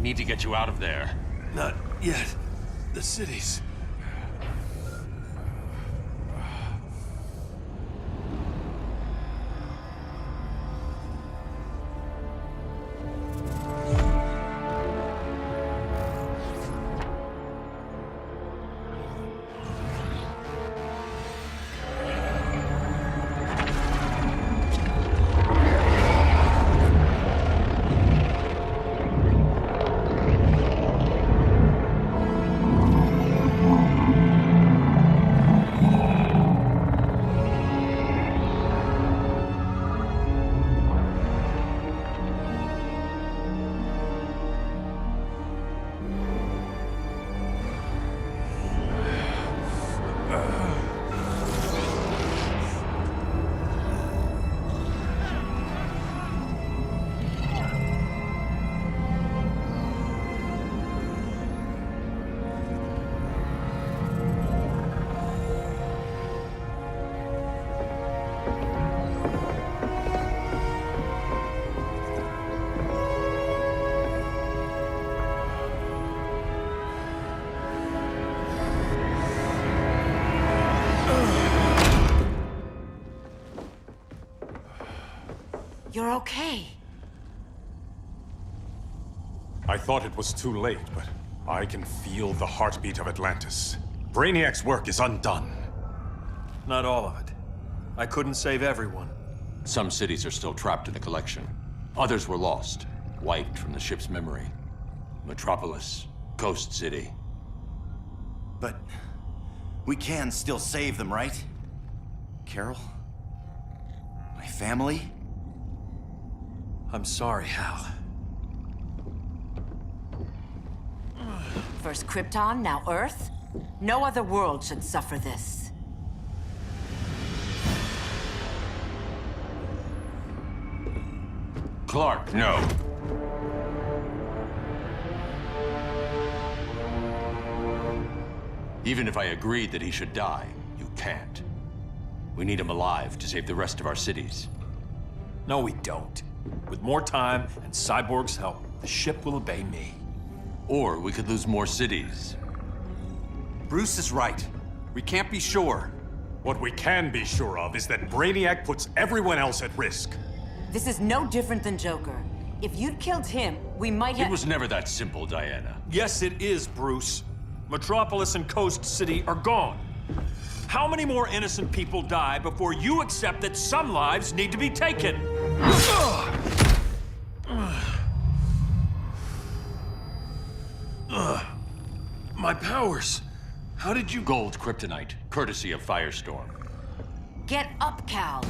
need to get you out of there. Not yet. The cities. You're okay. I thought it was too late, but I can feel the heartbeat of Atlantis. Brainiac's work is undone. Not all of it. I couldn't save everyone. Some cities are still trapped in the collection. Others were lost, wiped from the ship's memory. Metropolis, Coast City. But we can still save them, right? Carol? My family? I'm sorry, Hal. First Krypton, now Earth? No other world should suffer this. Clark, no. Even if I agreed that he should die, you can't. We need him alive to save the rest of our cities. No, we don't. With more time and Cyborg's help, the ship will obey me. Or we could lose more cities. Bruce is right. We can't be sure. What we can be sure of is that Brainiac puts everyone else at risk. This is no different than Joker. If you'd killed him, we might have— It was never that simple, Diana. Yes, it is, Bruce. Metropolis and Coast City are gone. How many more innocent people die before you accept that some lives need to be taken? My powers. How did you— Gold kryptonite, courtesy of Firestorm. Get up, Cal.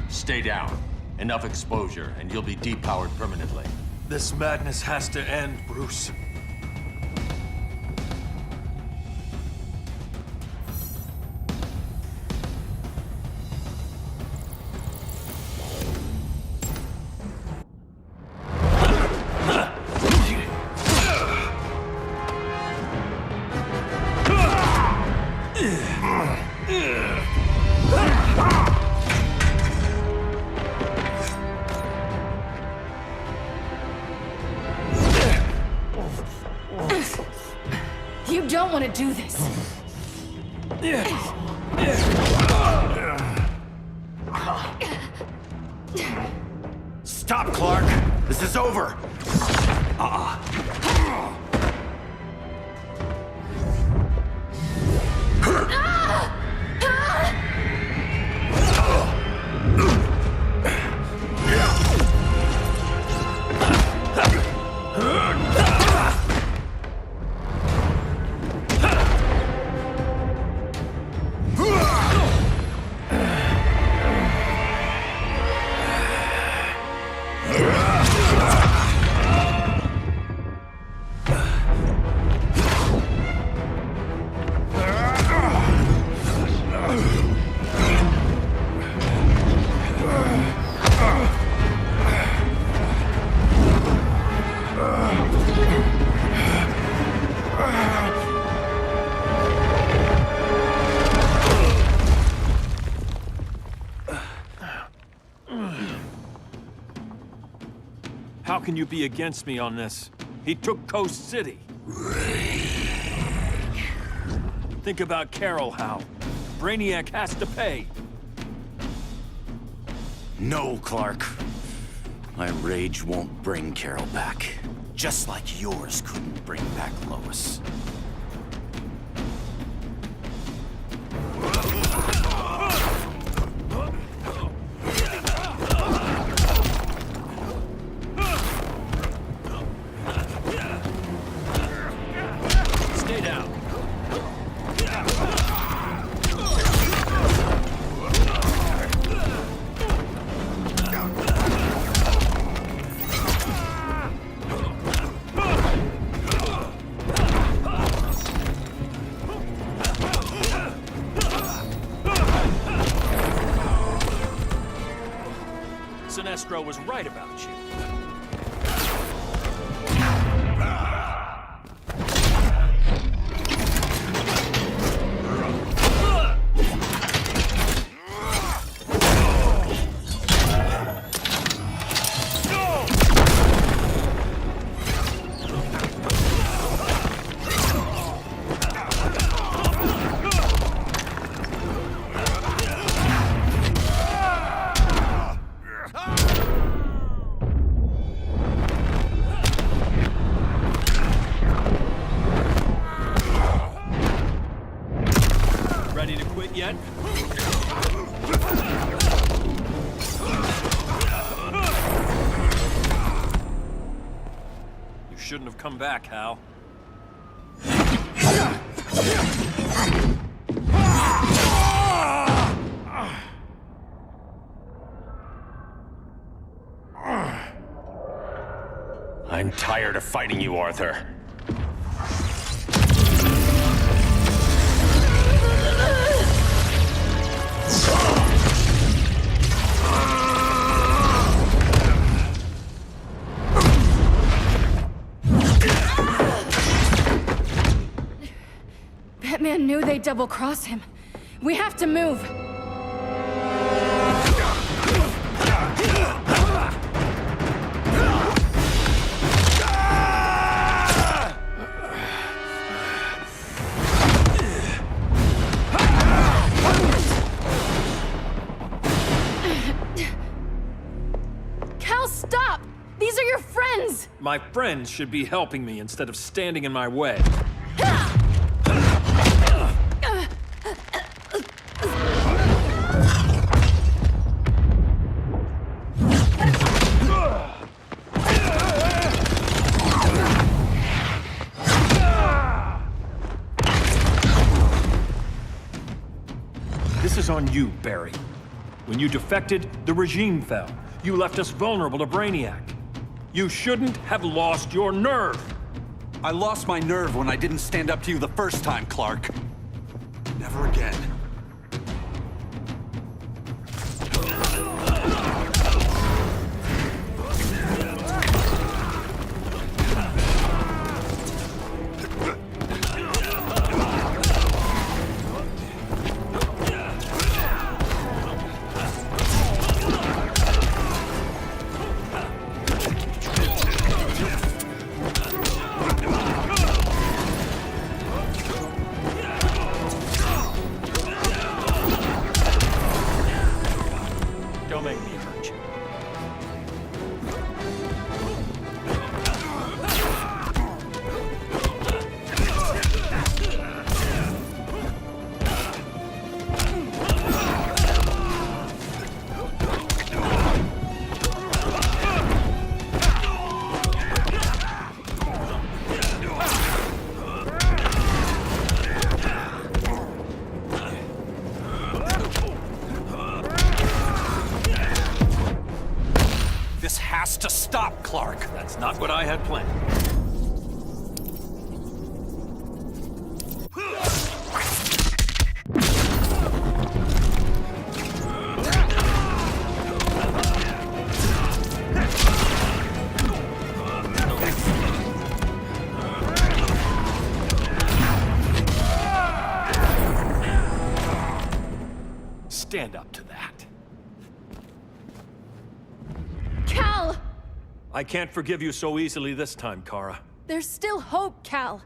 Stay down. Enough exposure, and you'll be depowered permanently. This madness has to end, Bruce. You don't want to do this. Stop, Clark! This is over! can you be against me on this? He took Coast City. Think about Carol, Hal. Brainiac has to pay. No, Clark. My rage won't bring Carol back. Just like yours couldn't bring back Lois. Stay down. Sinestro was right about you. Ready to quit yet? You shouldn't have come back, Hal. I'm tired of fighting you, Arthur. Batman knew they'd double-cross him. We have to move. Cal, stop! These are your friends! My friends should be helping me instead of standing in my way. This is on you, Barry. When you defected, the regime fell. You left us vulnerable to Brainiac. You shouldn't have lost your nerve. I lost my nerve when I didn't stand up to you the first time, Clark. Never again. Don't make me hurt you. This has to stop, Clark. That's not what I had planned. Stand up to that. Cal! I can't forgive you so easily this time, Kara. There's still hope, Cal.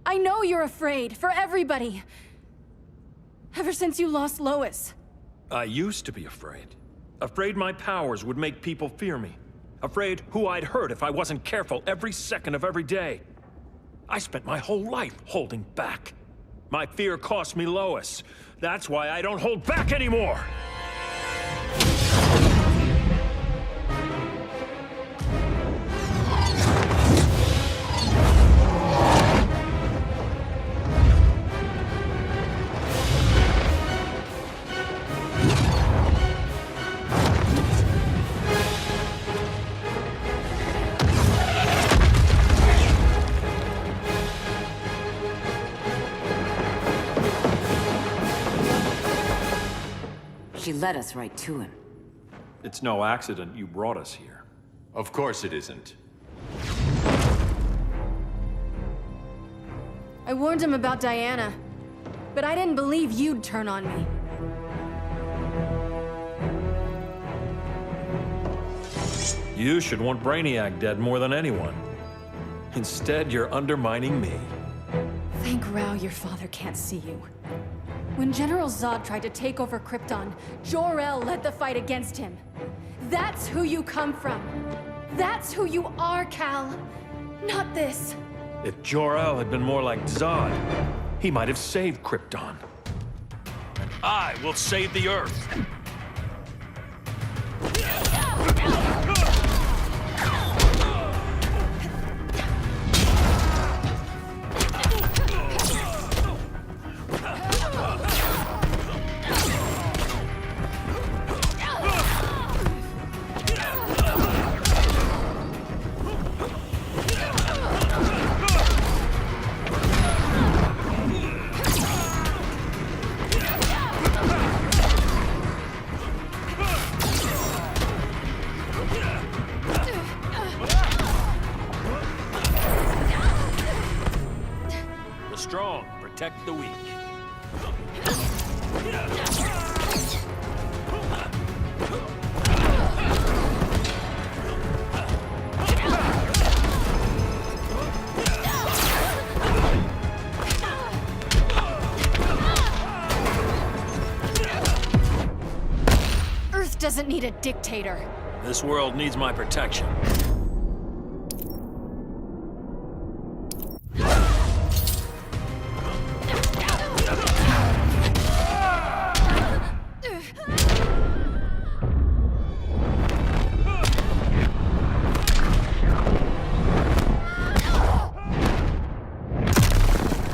I know you're afraid, for everybody. Ever since you lost Lois. I used to be afraid. Afraid my powers would make people fear me. Afraid who I'd hurt if I wasn't careful every second of every day. I spent my whole life holding back. My fear cost me Lois. That's why I don't hold back anymore! She led us right to him. It's no accident you brought us here. Of course it isn't. I warned him about Diana, but I didn't believe you'd turn on me. You should want Brainiac dead more than anyone. Instead, you're undermining me. Thank Rao your father can't see you. When General Zod tried to take over Krypton, Jor-El led the fight against him. That's who you come from. That's who you are, Cal. Not this. If Jor-El had been more like Zod, he might have saved Krypton. And I will save the Earth. The strong protect the weak. Earth doesn't need a dictator. This world needs my protection.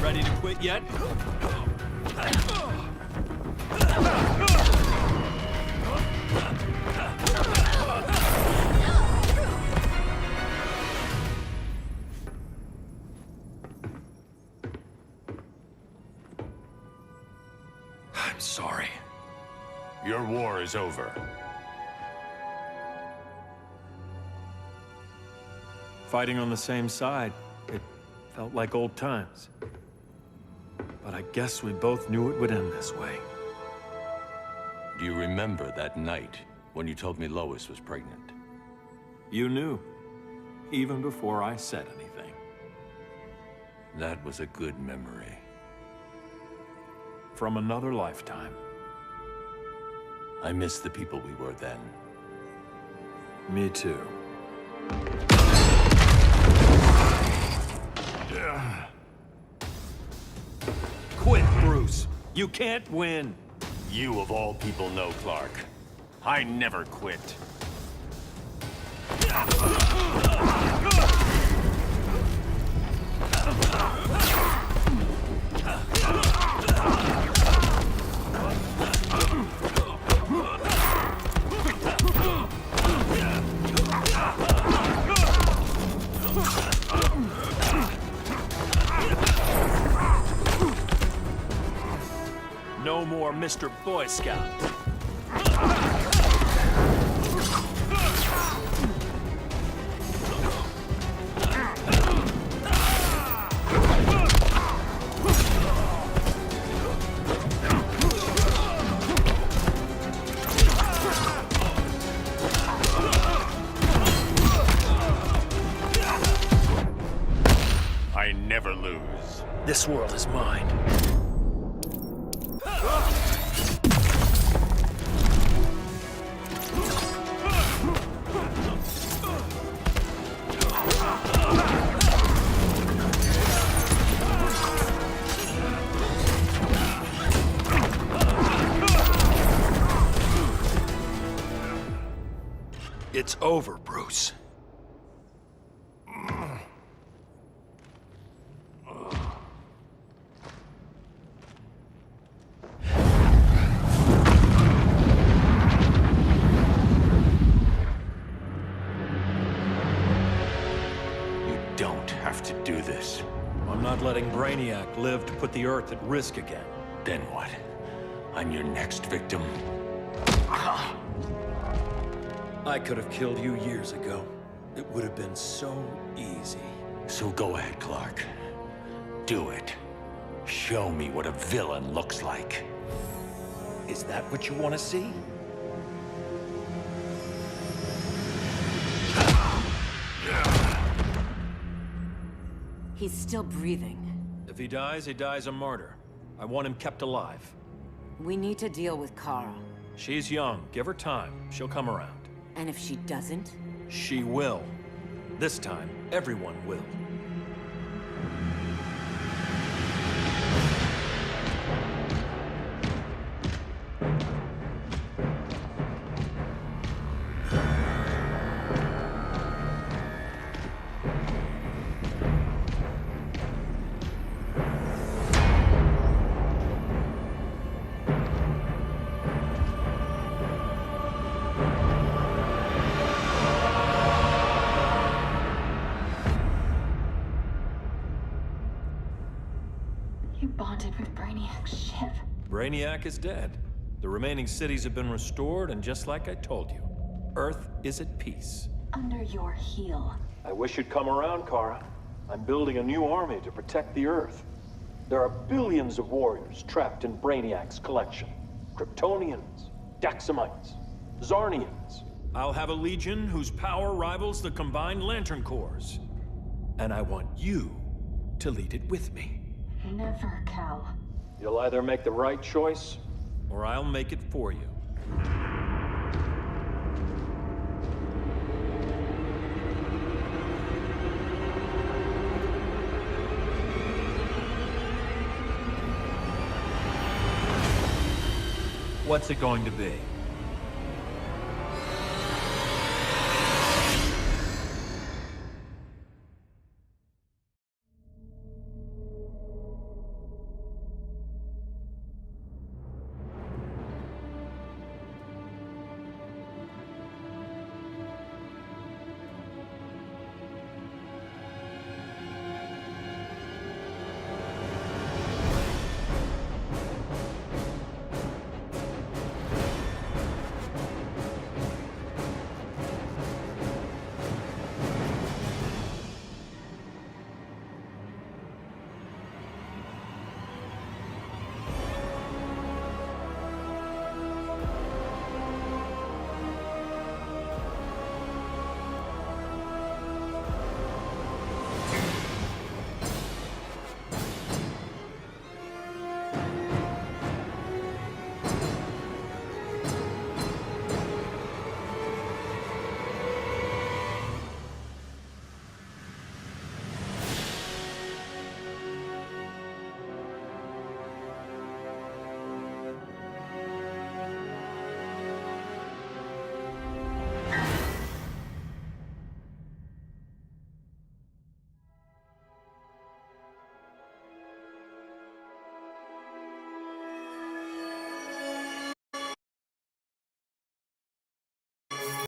Ready to quit yet? I'm sorry. Your war is over. Fighting on the same side, it felt like old times. But I guess we both knew it would end this way. Do you remember that night when you told me Lois was pregnant? You knew, even before I said anything. That was a good memory. From another lifetime. I miss the people we were then. Me too. Quit, Bruce. You can't win. You of all people know, Clark. I never quit. No more Mr. Boy Scout. It's over, Bruce. You don't have to do this. I'm not letting Brainiac live to put the Earth at risk again. Then what? I'm your next victim. I could have killed you years ago. It would have been so easy. So go ahead, Clark. Do it. Show me what a villain looks like. Is that what you want to see? He's still breathing. If he dies a martyr. I want him kept alive. We need to deal with Kara. She's young. Give her time. She'll come around. And if she doesn't? She will. This time, everyone will. You bonded with Brainiac's ship. Brainiac is dead. The remaining cities have been restored, and just like I told you, Earth is at peace. Under your heel. I wish you'd come around, Kara. I'm building a new army to protect the Earth. There are billions of warriors trapped in Brainiac's collection. Kryptonians, Daxamites, Zarnians. I'll have a legion whose power rivals the combined Lantern Corps. And I want you to lead it with me. Never, Cal. You'll either make the right choice, or I'll make it for you. What's it going to be?